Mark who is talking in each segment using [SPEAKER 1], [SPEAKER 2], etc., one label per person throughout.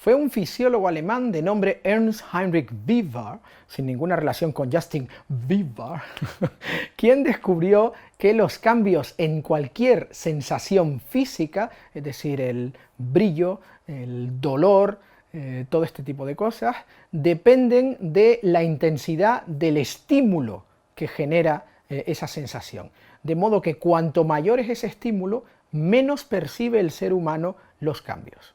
[SPEAKER 1] Fue un fisiólogo alemán de nombre Ernst Heinrich Weber, sin ninguna relación con Justin Bieber, quien descubrió que los cambios en cualquier sensación física, es decir, el brillo, el dolor, todo este tipo de cosas, dependen de la intensidad del estímulo que genera esa sensación. De modo que cuanto mayor es ese estímulo, menos percibe el ser humano los cambios.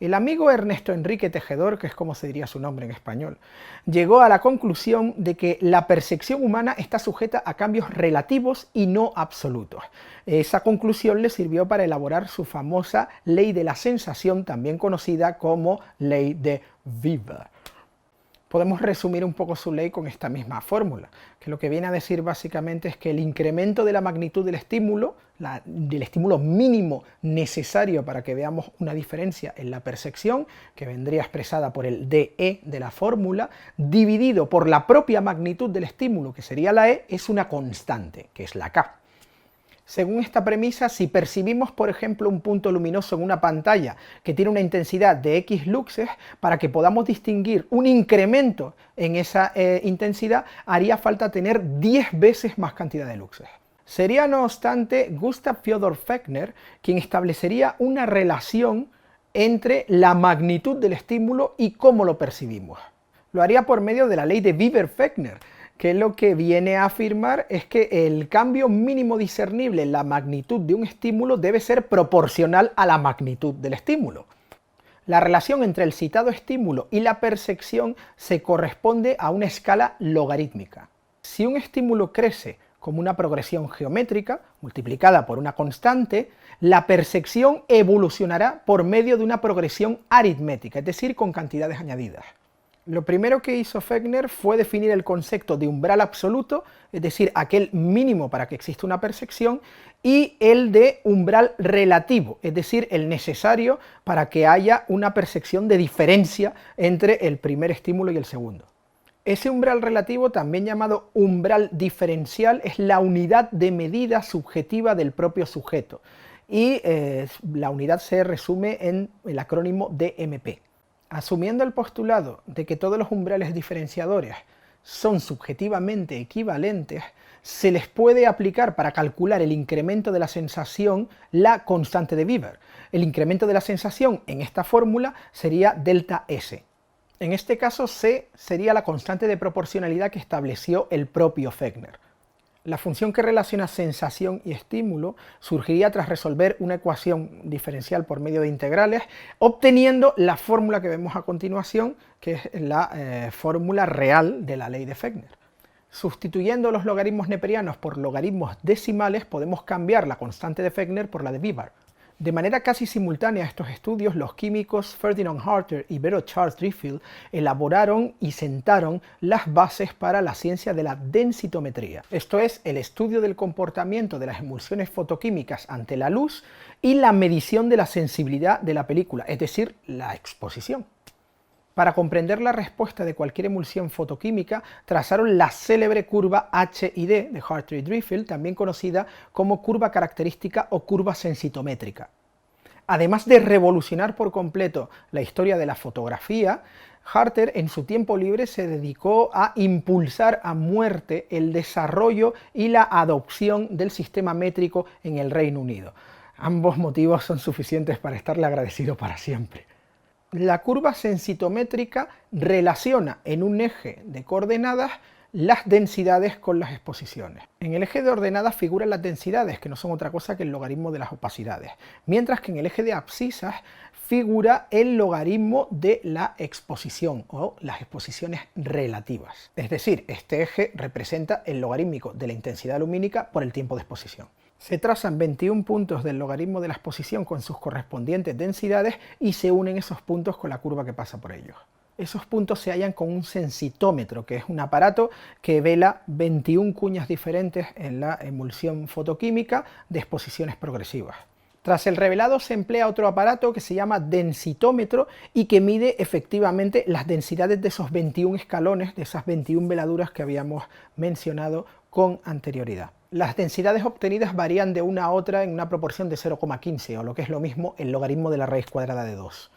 [SPEAKER 1] El amigo Ernesto Enrique Tejedor, que es como se diría su nombre en español, llegó a la conclusión de que la percepción humana está sujeta a cambios relativos y no absolutos. Esa conclusión le sirvió para elaborar su famosa ley de la sensación, también conocida como ley de Weber. Podemos resumir un poco su ley con esta misma fórmula, que lo que viene a decir básicamente es que el incremento de la magnitud del estímulo mínimo necesario para que veamos una diferencia en la percepción, que vendría expresada por el dE de la fórmula, dividido por la propia magnitud del estímulo, que sería la E, es una constante, que es la K. Según esta premisa, si percibimos, por ejemplo, un punto luminoso en una pantalla que tiene una intensidad de X luxes, para que podamos distinguir un incremento en esa intensidad, haría falta tener 10 veces más cantidad de luxes. Sería, no obstante, Gustav Fyodor Fechner quien establecería una relación entre la magnitud del estímulo y cómo lo percibimos. Lo haría por medio de la ley de Weber-Fechner, que lo que viene a afirmar es que el cambio mínimo discernible en la magnitud de un estímulo debe ser proporcional a la magnitud del estímulo. La relación entre el citado estímulo y la percepción se corresponde a una escala logarítmica. Si un estímulo crece como una progresión geométrica, multiplicada por una constante, la percepción evolucionará por medio de una progresión aritmética, es decir, con cantidades añadidas. Lo primero que hizo Fechner fue definir el concepto de umbral absoluto, es decir, aquel mínimo para que exista una percepción, y el de umbral relativo, es decir, el necesario para que haya una percepción de diferencia entre el primer estímulo y el segundo. Ese umbral relativo, también llamado umbral diferencial, es la unidad de medida subjetiva del propio sujeto, y la unidad se resume en el acrónimo DMP. Asumiendo el postulado de que todos los umbrales diferenciadores son subjetivamente equivalentes, se les puede aplicar para calcular el incremento de la sensación la constante de Weber. El incremento de la sensación en esta fórmula sería delta S. En este caso, C sería la constante de proporcionalidad que estableció el propio Fechner. La función que relaciona sensación y estímulo surgiría tras resolver una ecuación diferencial por medio de integrales, obteniendo la fórmula que vemos a continuación, que es la fórmula real de la ley de Fechner. Sustituyendo los logaritmos neperianos por logaritmos decimales, podemos cambiar la constante de Fechner por la de Weber. De manera casi simultánea a estos estudios, los químicos Ferdinand Harter y Vero Charles Driefield elaboraron y sentaron las bases para la ciencia de la densitometría. Esto es, el estudio del comportamiento de las emulsiones fotoquímicas ante la luz y la medición de la sensibilidad de la película, es decir, la exposición. Para comprender la respuesta de cualquier emulsión fotoquímica, trazaron la célebre curva HID de Harter y Driefield, también conocida como curva característica o curva sensitométrica. Además de revolucionar por completo la historia de la fotografía, Harter en su tiempo libre se dedicó a impulsar a muerte el desarrollo y la adopción del sistema métrico en el Reino Unido. Ambos motivos son suficientes para estarle agradecido para siempre. La curva sensitométrica relaciona en un eje de coordenadas las densidades con las exposiciones. En el eje de ordenadas figuran las densidades, que no son otra cosa que el logaritmo de las opacidades, mientras que en el eje de abscisas figura el logaritmo de la exposición o las exposiciones relativas. Es decir, este eje representa el logarítmico de la intensidad lumínica por el tiempo de exposición. Se trazan 21 puntos del logaritmo de la exposición con sus correspondientes densidades y se unen esos puntos con la curva que pasa por ellos. Esos puntos se hallan con un sensitómetro, que es un aparato que vela 21 cuñas diferentes en la emulsión fotoquímica de exposiciones progresivas. Tras el revelado se emplea otro aparato que se llama densitómetro y que mide efectivamente las densidades de esos 21 escalones, de esas 21 veladuras que habíamos mencionado con anterioridad. Las densidades obtenidas varían de una a otra en una proporción de 0,15, o lo que es lo mismo, el logaritmo de la raíz cuadrada de 2.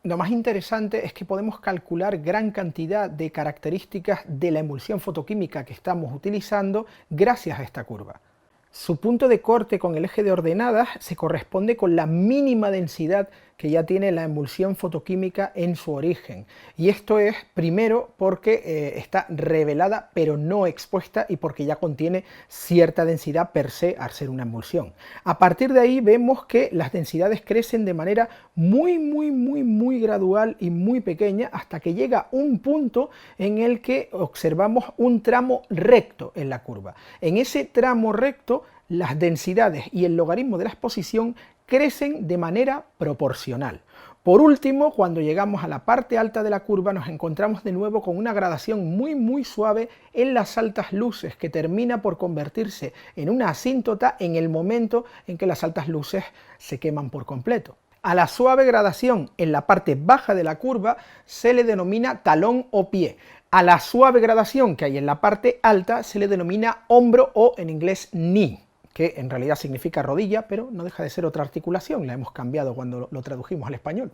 [SPEAKER 1] Lo más interesante es que podemos calcular gran cantidad de características de la emulsión fotoquímica que estamos utilizando gracias a esta curva. Su punto de corte con el eje de ordenadas se corresponde con la mínima densidad que ya tiene la emulsión fotoquímica en su origen. Y esto es, primero, porque está revelada pero no expuesta y porque ya contiene cierta densidad per se al ser una emulsión. A partir de ahí vemos que las densidades crecen de manera muy gradual y muy pequeña hasta que llega un punto en el que observamos un tramo recto en la curva. En ese tramo recto, las densidades y el logaritmo de la exposición crecen de manera proporcional. Por último, cuando llegamos a la parte alta de la curva nos encontramos de nuevo con una gradación muy suave en las altas luces que termina por convertirse en una asíntota en el momento en que las altas luces se queman por completo. A la suave gradación en la parte baja de la curva se le denomina talón o pie. A la suave gradación que hay en la parte alta se le denomina hombro o en inglés knee, que en realidad significa rodilla, pero no deja de ser otra articulación, la hemos cambiado cuando lo tradujimos al español.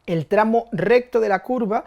[SPEAKER 1] El tramo recto de la curva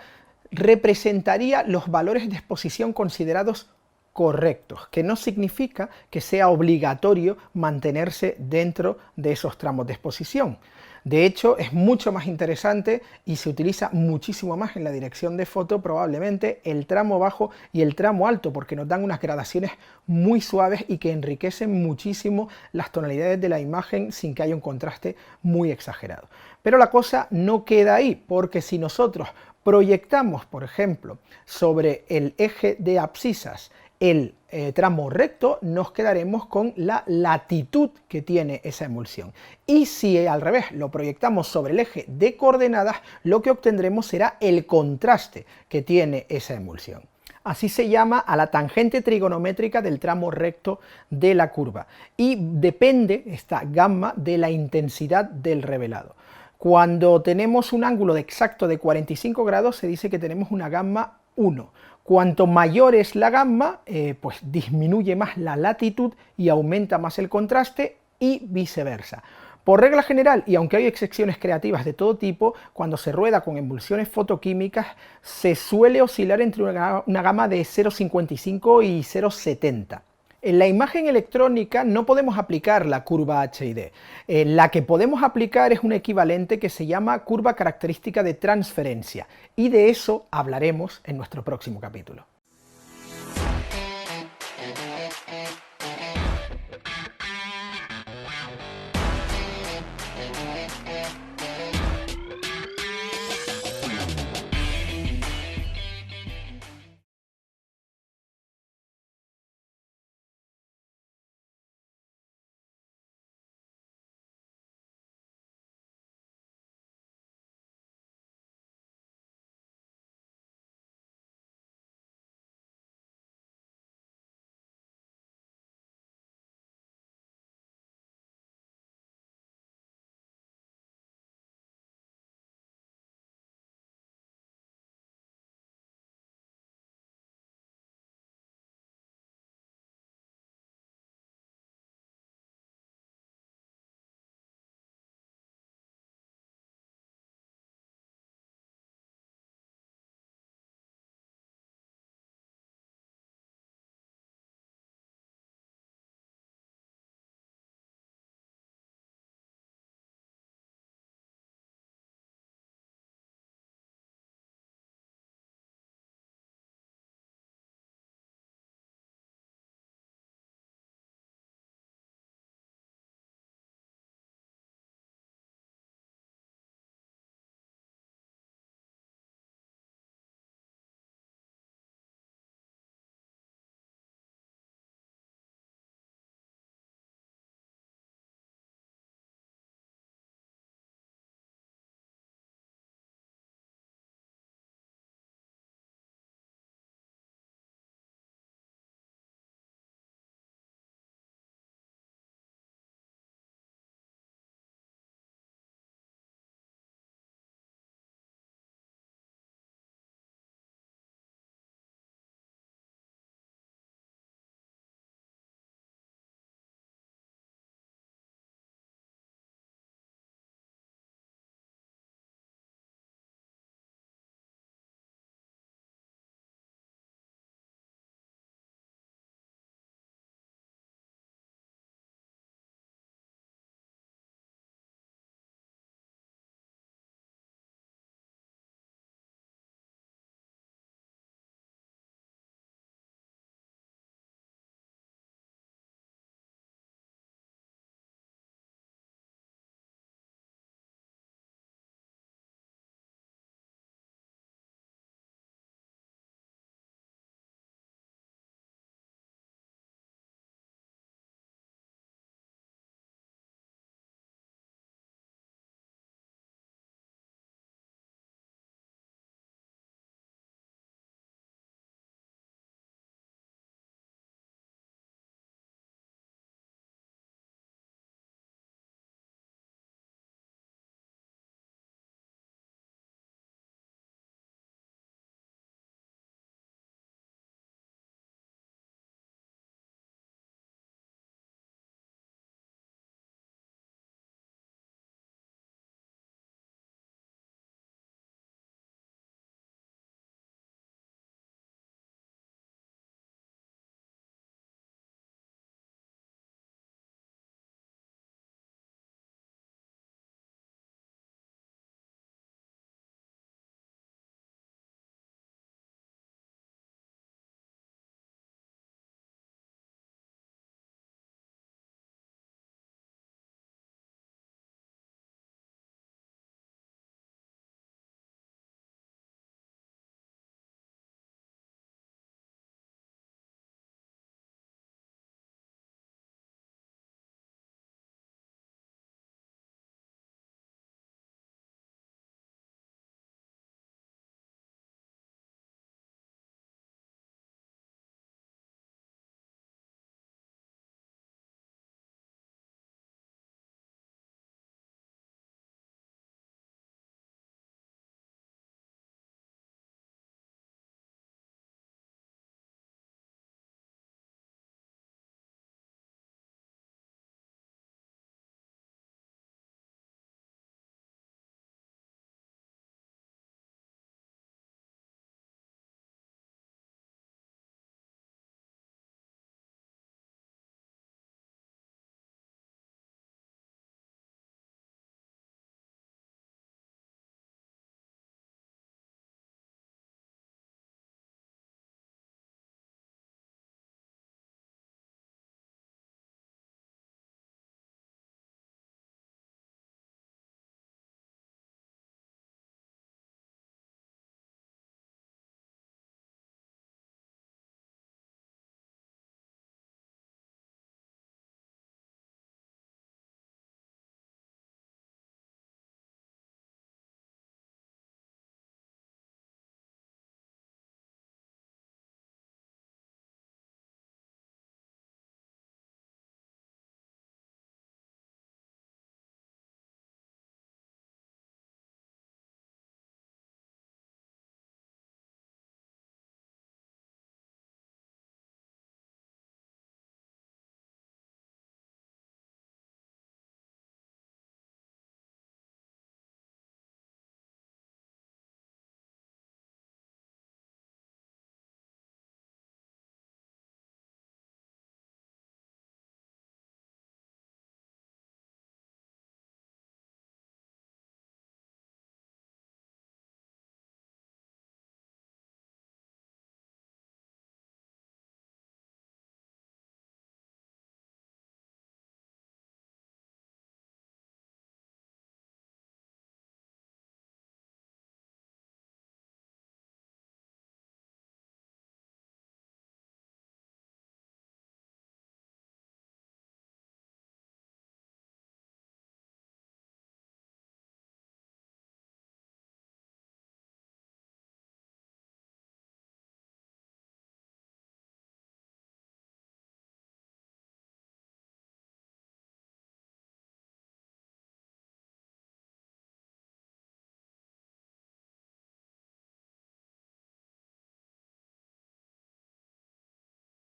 [SPEAKER 1] representaría los valores de exposición considerados correctos, que no significa que sea obligatorio mantenerse dentro de esos tramos de exposición. De hecho, es mucho más interesante y se utiliza muchísimo más en la dirección de foto probablemente el tramo bajo y el tramo alto, porque nos dan unas gradaciones muy suaves y que enriquecen muchísimo las tonalidades de la imagen sin que haya un contraste muy exagerado. Pero la cosa no queda ahí, porque si nosotros proyectamos, por ejemplo, sobre el eje de abscisas el tramo recto, nos quedaremos con la latitud que tiene esa emulsión. Y si al revés lo proyectamos sobre el eje de coordenadas, lo que obtendremos será el contraste que tiene esa emulsión. Así se llama a la tangente trigonométrica del tramo recto de la curva. Y depende esta gamma de la intensidad del revelado. Cuando tenemos un ángulo exacto de 45 grados, se dice que tenemos una gamma 1. Cuanto mayor es la gamma, pues disminuye más la latitud y aumenta más el contraste y viceversa. Por regla general, y aunque hay excepciones creativas de todo tipo, cuando se rueda con emulsiones fotoquímicas se suele oscilar entre una gama de 0,55 y 0,70. En la imagen electrónica no podemos aplicar la curva HID. La que podemos aplicar es un equivalente que se llama curva característica de transferencia, y de eso hablaremos en nuestro próximo capítulo.